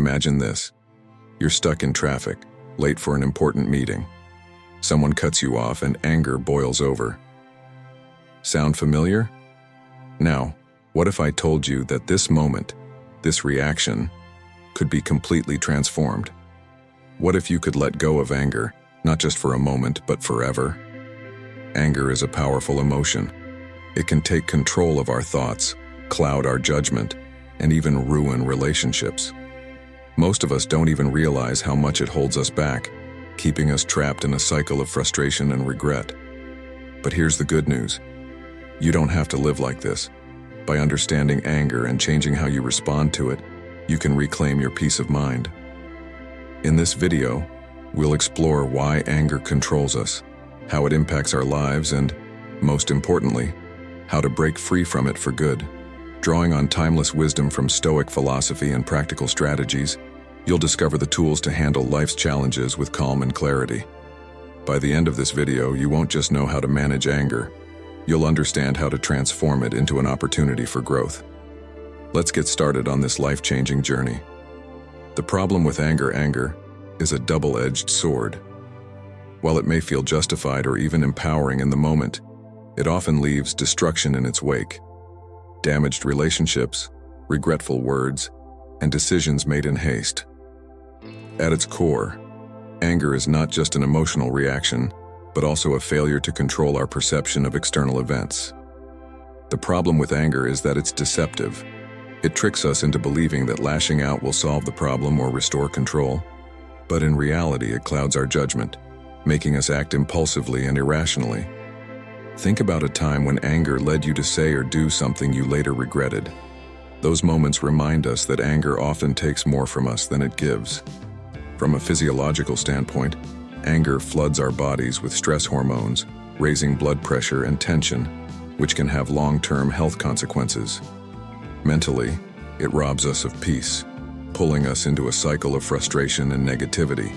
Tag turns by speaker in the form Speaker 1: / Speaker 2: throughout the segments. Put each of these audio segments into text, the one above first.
Speaker 1: Imagine this. You're stuck in traffic, late for an important meeting. Someone cuts you off and anger boils over. Sound familiar? Now, what if I told you that this moment, this reaction, could be completely transformed? What if you could let go of anger, not just for a moment, but forever? Anger is a powerful emotion. It can take control of our thoughts, cloud our judgment, and even ruin relationships. Most of us don't even realize how much it holds us back, keeping us trapped in a cycle of frustration and regret. But here's the good news. You don't have to live like this. By understanding anger and changing how you respond to it, you can reclaim your peace of mind. In this video, we'll explore why anger controls us, how it impacts our lives, and, most importantly, how to break free from it for good. Drawing on timeless wisdom from Stoic philosophy and practical strategies, you'll discover the tools to handle life's challenges with calm and clarity. By the end of this video, you won't just know how to manage anger, you'll understand how to transform it into an opportunity for growth. Let's get started on this life-changing journey. The problem with anger is a double-edged sword. While it may feel justified or even empowering in the moment, it often leaves destruction in its wake. Damaged relationships, regretful words, and decisions made in haste. At its core, anger is not just an emotional reaction, but also a failure to control our perception of external events. The problem with anger is that it's deceptive. It tricks us into believing that lashing out will solve the problem or restore control, but in reality it clouds our judgment, making us act impulsively and irrationally. Think about a time when anger led you to say or do something you later regretted. Those moments remind us that anger often takes more from us than it gives. From a physiological standpoint, anger floods our bodies with stress hormones, raising blood pressure and tension, which can have long-term health consequences. Mentally, it robs us of peace, pulling us into a cycle of frustration and negativity.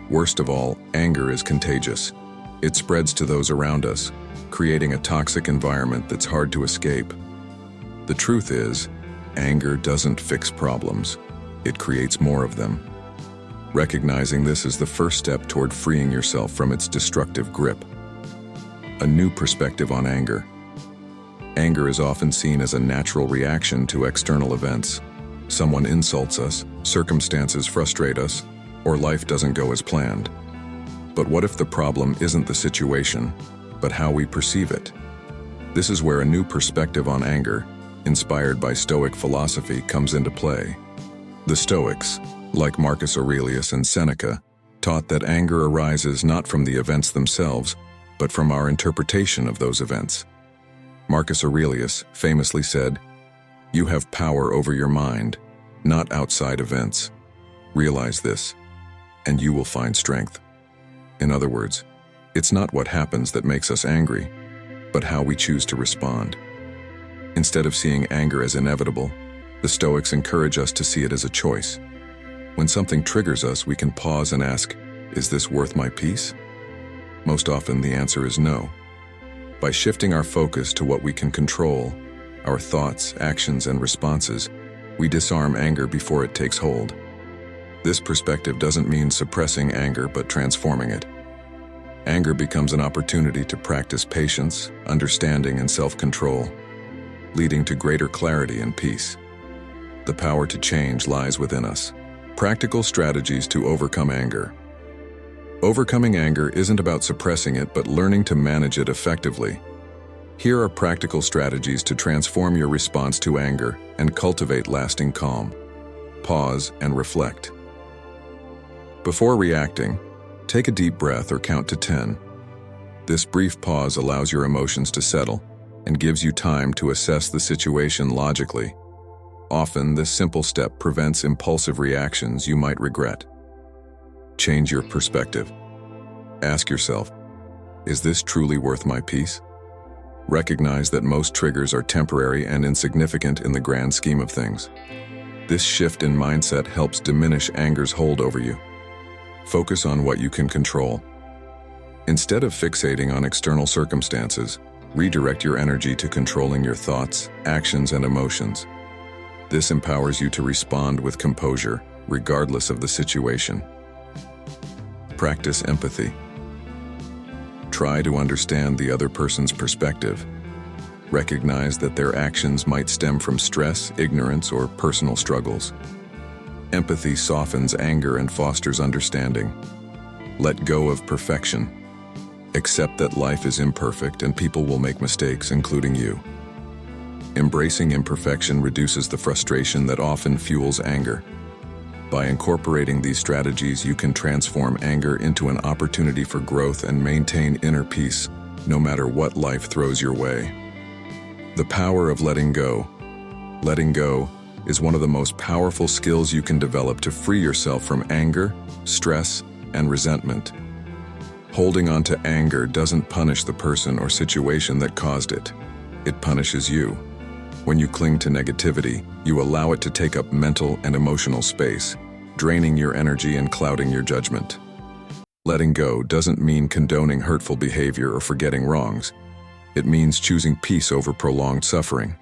Speaker 1: Worst of all, anger is contagious. It spreads to those around us, creating a toxic environment that's hard to escape. The truth is, anger doesn't fix problems. It creates more of them. Recognizing this is the first step toward freeing yourself from its destructive grip. A new perspective on anger. Anger is often seen as a natural reaction to external events. Someone insults us, circumstances frustrate us, or life doesn't go as planned. But what if the problem isn't the situation, but how we perceive it? This is where a new perspective on anger, inspired by Stoic philosophy, comes into play. The Stoics, like Marcus Aurelius and Seneca, taught that anger arises not from the events themselves, but from our interpretation of those events. Marcus Aurelius famously said, "You have power over your mind, not outside events. Realize this, and you will find strength." In other words, it's not what happens that makes us angry, but how we choose to respond. Instead of seeing anger as inevitable, the Stoics encourage us to see it as a choice. When something triggers us, we can pause and ask, is this worth my peace? Most often the answer is no. By shifting our focus to what we can control, our thoughts, actions, and responses, we disarm anger before it takes hold. This perspective doesn't mean suppressing anger, but transforming it. Anger becomes an opportunity to practice patience, understanding, and self-control, leading to greater clarity and peace. The power to change lies within us. Practical strategies to overcome anger. Overcoming anger isn't about suppressing it, but learning to manage it effectively. Here are practical strategies to transform your response to anger and cultivate lasting calm. Pause and reflect. Before reacting, take a deep breath or count to 10. This brief pause allows your emotions to settle and gives you time to assess the situation logically. Often, this simple step prevents impulsive reactions you might regret. Change your perspective. Ask yourself, is this truly worth my peace? Recognize that most triggers are temporary and insignificant in the grand scheme of things. This shift in mindset helps diminish anger's hold over you. Focus on what you can control. Instead of fixating on external circumstances, redirect your energy to controlling your thoughts, actions, and emotions. This empowers you to respond with composure, regardless of the situation. Practice empathy. Try to understand the other person's perspective. Recognize that their actions might stem from stress, ignorance, or personal struggles. Empathy softens anger and fosters understanding. Let go of perfection. Accept that life is imperfect and people will make mistakes, including you. Embracing imperfection reduces the frustration that often fuels anger. By incorporating these strategies, you can transform anger into an opportunity for growth and maintain inner peace, no matter what life throws your way. The power of letting go. Letting go is one of the most powerful skills you can develop to free yourself from anger, stress, and resentment. Holding on to anger doesn't punish the person or situation that caused it. It punishes you. When you cling to negativity, you allow it to take up mental and emotional space, draining your energy and clouding your judgment. Letting go doesn't mean condoning hurtful behavior or forgetting wrongs. It means choosing peace over prolonged suffering.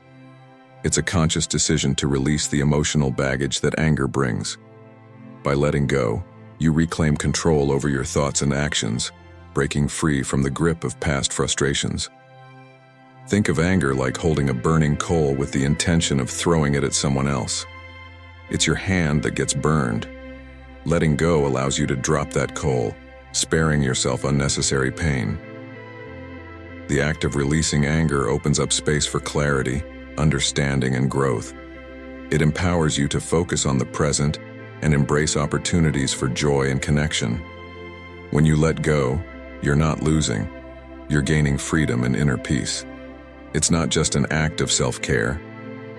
Speaker 1: It's a conscious decision to release the emotional baggage that anger brings. By letting go, you reclaim control over your thoughts and actions, breaking free from the grip of past frustrations. Think of anger like holding a burning coal with the intention of throwing it at someone else. It's your hand that gets burned. Letting go allows you to drop that coal, sparing yourself unnecessary pain. The act of releasing anger opens up space for clarity, understanding, and growth. It empowers you to focus on the present and embrace opportunities for joy and connection. When you let go, you're not losing. You're gaining freedom and inner peace. It's not just an act of self-care,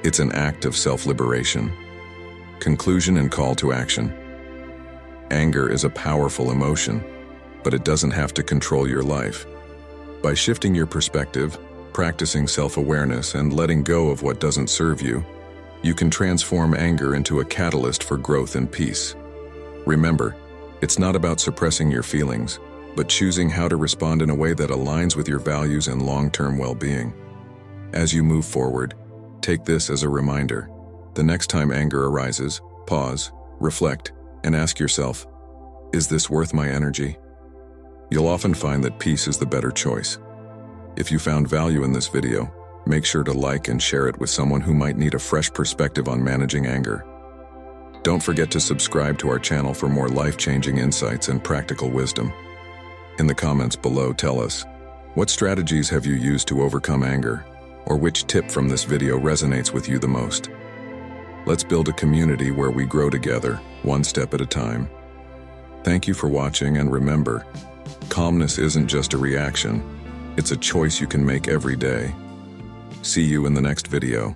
Speaker 1: it's an act of self-liberation. Conclusion and call to action. Anger is a powerful emotion, but it doesn't have to control your life. By shifting your perspective, practicing self-awareness, and letting go of what doesn't serve you, you can transform anger into a catalyst for growth and peace. Remember, it's not about suppressing your feelings, but choosing how to respond in a way that aligns with your values and long-term well-being. As you move forward, take this as a reminder. The next time anger arises, pause, reflect, and ask yourself, is this worth my energy? You'll often find that peace is the better choice. If you found value in this video, make sure to like and share it with someone who might need a fresh perspective on managing anger. Don't forget to subscribe to our channel for more life-changing insights and practical wisdom. In the comments below, tell us, what strategies have you used to overcome anger? Or which tip from this video resonates with you the most? Let's build a community where we grow together, one step at a time. Thank you for watching, and remember, calmness isn't just a reaction, it's a choice you can make every day. See you in the next video.